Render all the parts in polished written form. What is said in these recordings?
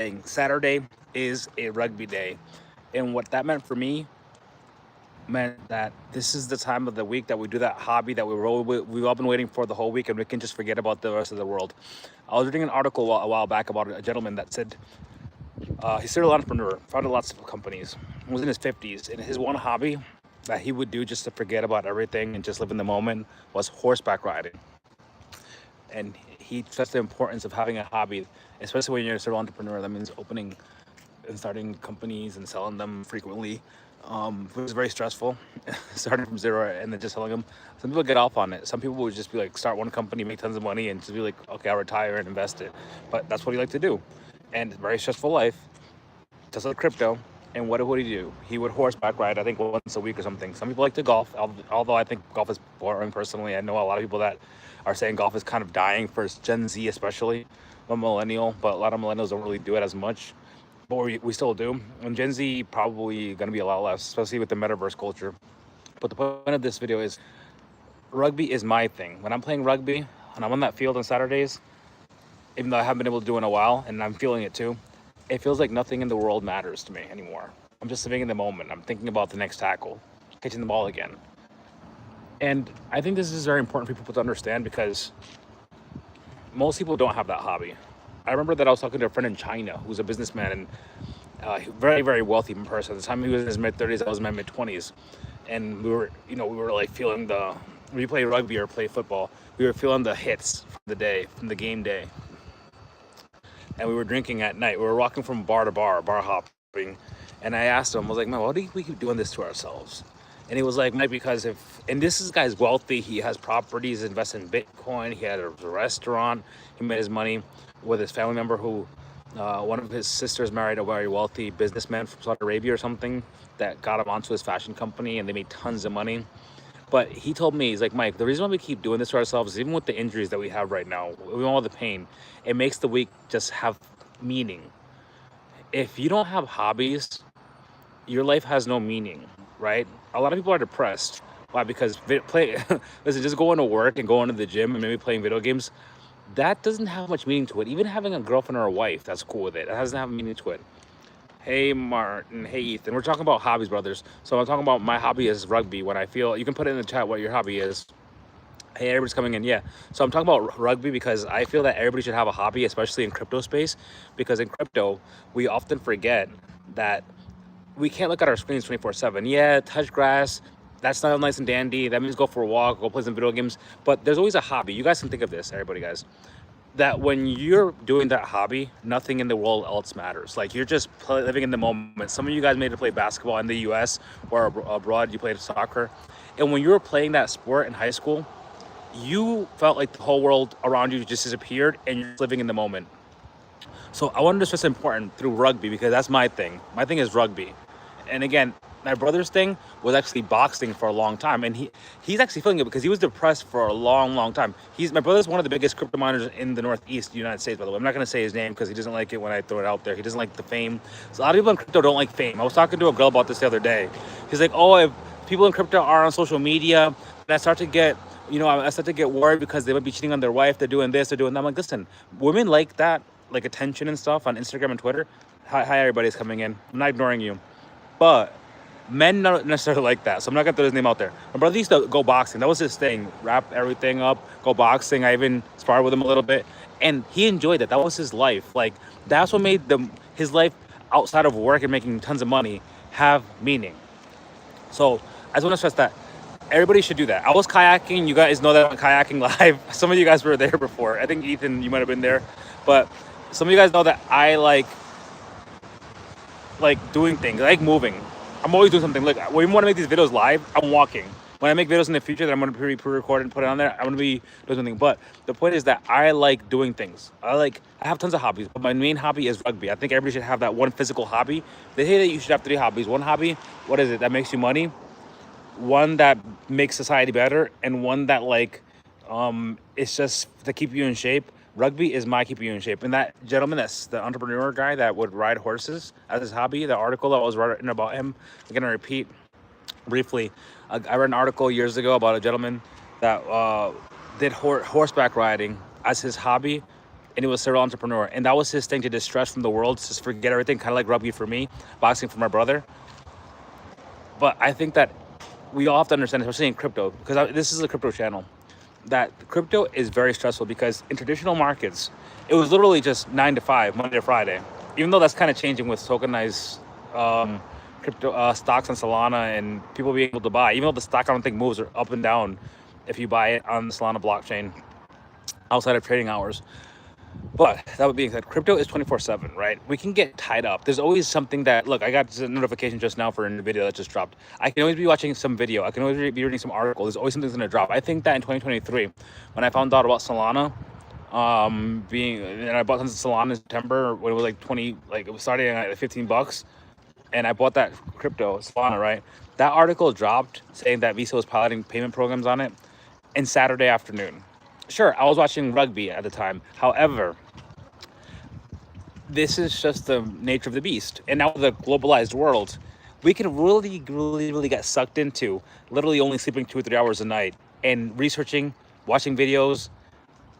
saying Saturday is a rugby day. And what that meant for me meant that this is the time of the week that we do that hobby that we've all been waiting for the whole week, and we can just forget about the rest of the world. I was reading an article a while back about a gentleman that said he's a serial entrepreneur, founded lots of companies, was in his 50s, and his one hobby that he would do just to forget about everything and just live in the moment was horseback riding. And he stressed the importance of having a hobby, especially when you're a serial entrepreneur. That means opening and starting companies and selling them frequently, which is very stressful. Starting from zero and then just selling them. Some people get off on it. Some people would just be like, start one company, make tons of money, and just be like, okay, I'll retire and invest it. But that's what he liked to do, and very stressful life. Just like crypto. And what would he do? He would horseback ride, I think, once a week or something. Some people like to golf, although I think golf is boring personally. I know a lot of people that are saying golf is kind of dying for Gen Z, especially. I'm a millennial, but a lot of millennials don't really do it as much. But we still do. And Gen Z probably going to be a lot less, especially with the metaverse culture. But the point of this video is rugby is my thing. When I'm playing rugby and I'm on that field on Saturdays, even though I haven't been able to do it in a while, and I'm feeling it too, it feels like nothing in the world matters to me anymore. I'm just living in the moment. I'm thinking about the next tackle, catching the ball again. And I think this is very important for people to understand because most people don't have that hobby. I remember that I was talking to a friend in China who's a businessman and very, very wealthy person. At the time he was in his mid-30s, I was in my mid-20s. And we were like feeling when you play rugby or play football, we were feeling the hits from the day, from the game day. And we were drinking at night. We were walking from bar to bar hopping. And I asked him, I was like, man, why do we keep doing this to ourselves? And he was like, Mike, because and this guy's wealthy. He has properties, invests in Bitcoin. He had a restaurant. He made his money with his family member who, one of his sisters married a very wealthy businessman from Saudi Arabia or something that got him onto his fashion company, and they made tons of money. But he told me, he's like, Mike, the reason why we keep doing this to ourselves is even with the injuries that we have right now, with all the pain, it makes the week just have meaning. If you don't have hobbies, your life has no meaning, right? A lot of people are depressed. Why? Because listen, just going to work and going to the gym and maybe playing video games, that doesn't have much meaning to it. Even having a girlfriend or a wife, that's cool with it. It doesn't have meaning to it. Hey Martin, hey Ethan. We're talking about hobbies, brothers. So I'm talking about my hobby is rugby. When I feel, you can put it in the chat what your hobby is. Hey, everybody's coming in. Yeah. So I'm talking about rugby because I feel that everybody should have a hobby, especially in crypto space. Because in crypto, we often forget that we can't look at our screens 24/7. Yeah, touch grass. That's not nice and dandy. That means go for a walk, go play some video games. But there's always a hobby. You guys can think of this, everybody, guys. That when you're doing that hobby, nothing in the world else matters. Like you're just living in the moment. Some of you guys made to play basketball in the U.S. or abroad. You played soccer, and when you were playing that sport in high school, you felt like the whole world around you just disappeared, and you're just living in the moment. So I wanted to stress important through rugby because that's my thing. My thing is rugby. And again, my brother's thing was actually boxing for a long time, and he's actually feeling it because he was depressed for a long time. My brother's one of the biggest crypto miners in the Northeast United States, by the way. I'm not going to say his name because he doesn't like it when I throw it out there. He doesn't like the fame. So a lot of people in crypto don't like fame. I was talking to a girl about this the other day. He's like, oh, if people in crypto are on social media, and I start to get worried because they might be cheating on their wife. They're doing this, they're doing that. I'm like, listen, women like that, like attention and stuff on Instagram and Twitter. Hi, everybody's coming in. I'm not ignoring you. But men not necessarily like that, so I'm not gonna throw his name out there. My brother used to go boxing. That was his thing. Wrap everything up, go boxing. I even sparred with him a little bit, and he enjoyed that. That was his life. Like that's what made his life outside of work and making tons of money have meaning. So I just want to stress that everybody should do that. I was kayaking. You guys know that I'm kayaking live. Some of you guys were there before. I think Ethan, you might have been there, but some of you guys know that I like doing things. I like moving. I'm always doing something. Look, when we want to make these videos live, I'm walking. When I make videos in the future that I'm going to pre-record and put it on there, I'm going to be doing something. But the point is that I like doing things. I have tons of hobbies, but my main hobby is rugby. I think everybody should have that one physical hobby. They say that you should have 3 hobbies. One hobby, what is it? That makes you money. One that makes society better, and one that it's just to keep you in shape. Rugby is my keeping you in shape. And that gentleman, that's the entrepreneur guy that would ride horses as his hobby, the article that was written about him, I'm going to repeat briefly. I read an article years ago about a gentleman that did horseback riding as his hobby and he was a serial entrepreneur. And that was his thing, to distress from the world, just forget everything, kind of like rugby for me, boxing for my brother. But I think that we all have to understand, especially in crypto, because this is a crypto channel, that crypto is very stressful, because in traditional markets, it was literally just 9 to 5, Monday to Friday. Even though that's kind of changing with tokenized crypto stocks on Solana and people being able to buy. Even though the stock, I don't think, moves up and down if you buy it on the Solana blockchain outside of trading hours. But that being said, crypto is 24/7, right? We can get tied up. There's always something that, look, I got a notification just now for a video that just dropped. I can always be watching some video. I can always be reading some article. There's always something's going to drop. I think that in 2023, when I found out about Solana, and I bought tons of Solana in September when it was like 20, like it was starting at like $15, and I bought that crypto, Solana, right? That article dropped saying that Visa was piloting payment programs on it in Saturday afternoon. Sure, I was watching rugby at the time. However, this is just the nature of the beast. And now with the globalized world, we can really get sucked into literally only sleeping 2 or 3 hours a night and researching, watching videos,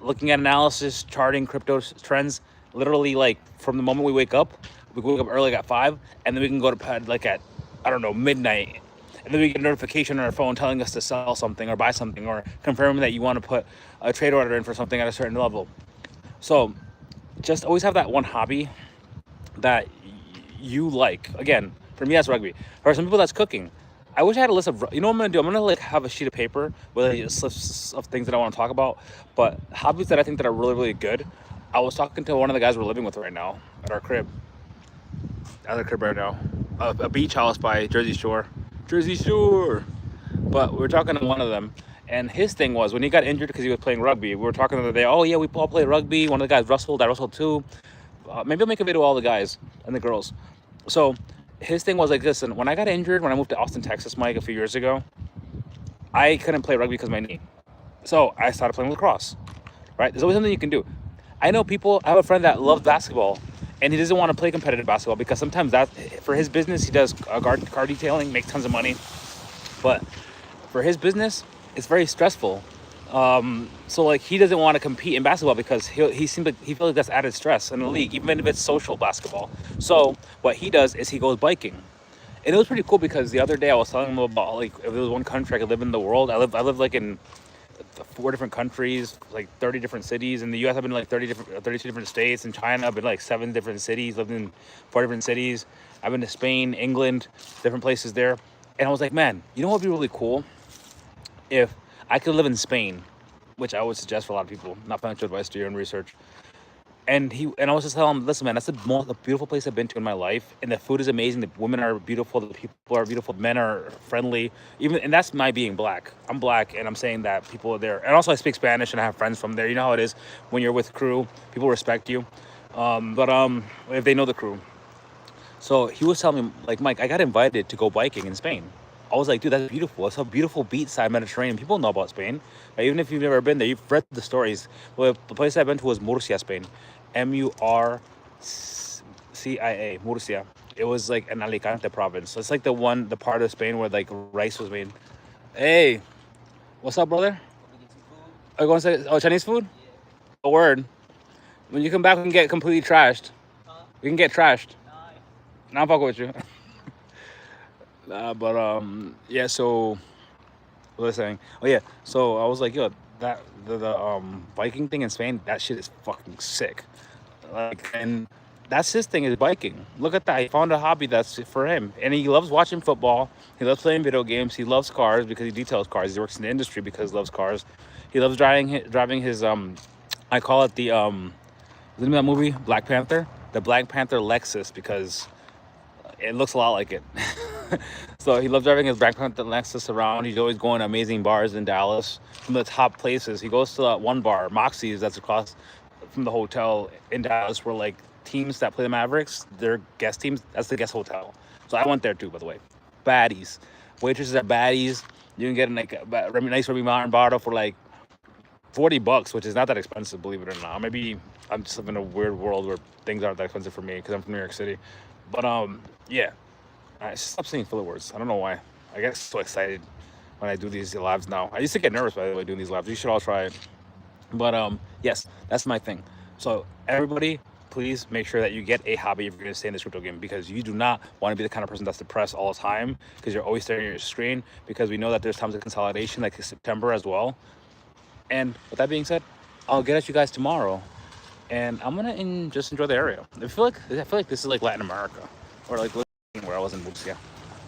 looking at analysis, charting crypto trends, literally like from the moment we wake up early at 5, and then we can go to bed like at, I don't know, midnight. And then we get a notification on our phone telling us to sell something or buy something, or confirming that you want to put a trade order in for something at a certain level. So just always have that one hobby that you like. Again, for me, that's rugby. For some people, that's cooking. I wish I had a list of, you know what I'm going to do? I'm going to like have a sheet of paper with a list of things that I want to talk about. But hobbies that I think that are really good. I was talking to one of the guys we're living with right now at our crib. At our crib right now. A beach house by Jersey Shore. Jersey Shore. But we were talking to one of them, and his thing was, when he got injured because he was playing rugby, we were talking the other day, oh yeah, we all play rugby. One of the guys wrestled, I wrestled too. Maybe I'll make a video of all the guys and the girls. So his thing was like, listen, when I got injured, when I moved to Austin, Texas, Mike, a few years ago, I couldn't play rugby because of my knee. So I started playing lacrosse, right? There's always something you can do. I know people, I have a friend that loves basketball, and he doesn't want to play competitive basketball because sometimes that, for his business, he does car detailing, makes tons of money. But for his business, it's very stressful. So like, he doesn't want to compete in basketball because he seems like he feels like that's added stress in the league, even if it's social basketball. So what he does is he goes biking. And it was pretty cool because the other day I was telling him about, like, if there was one country I could live in the world, I live like in 4 different countries, like 30 different cities. In the US, I've been in like 32 different states. In China, I've been like 7 different cities, lived in 4 different cities. I've been to Spain, England, different places there. And I was like, man, you know what would be really cool? If I could live in Spain, which I would suggest for a lot of people, not financial advice to your own research. And I was just telling him, listen, man, that's the beautiful place I've been to in my life. And the food is amazing. The women are beautiful. The people are beautiful. The men are friendly. And that's my being black. I'm black, and I'm saying that people are there. And also I speak Spanish, and I have friends from there. You know how it is when you're with crew. People respect you. But if they know the crew. So he was telling me, like, Mike, I got invited to go biking in Spain. I was like, dude, that's beautiful. It's a beautiful beachside Mediterranean. People know about Spain. Right? Even if you've never been there, you've read the stories. Well, the place I've been to was Murcia, Spain. Murcia, Murcia. It was like an Alicante province. So it's like the part of Spain where like rice was made. Hey, what's up, brother? Are you going to say, Chinese food? Yeah. A word. When you come back, we can get completely trashed. We can get trashed. Nah, I'm fucking with you. Yeah, so what was I saying? Oh yeah, so I was like, yo, that the biking thing in Spain, that shit is fucking sick. Like, and that's his thing, is biking. Look at that. He found a hobby that's for him, and he loves watching football. He loves playing video games. He loves cars because he details cars. He works in the industry because he loves cars. He loves driving his I call it the the name of that movie, Black Panther, the Black Panther Lexus, because it looks a lot like it. So he loves driving his Black Panther Lexus around. He's always going to amazing bars in Dallas, some of the top places. He goes to that one bar, Moxie's, that's across from the hotel in Dallas, where like teams that play the Mavericks, their guest teams, that's the guest hotel. So I went there too, by the way. Baddies. Waitresses are baddies. You can get like a nice Remy Martin bottle for like $40, which is not that expensive, believe it or not. Maybe I'm just living in a weird world where things aren't that expensive for me because I'm from New York City. But yeah, I stop saying filler words. I don't know why. I get so excited when I do these lives now. I used to get nervous, by the way, doing these lives. You should all try it. But yes, that's my thing. So everybody, please make sure that you get a hobby if you're going to stay in this crypto game, because you do not want to be the kind of person that's depressed all the time because you're always staring at your screen, because we know that there's times of consolidation like September as well. And with that being said, I'll get at you guys tomorrow, and I'm gonna just enjoy the area. I feel like this is like Latin America, or like where I was in Bucia.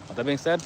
With that being said,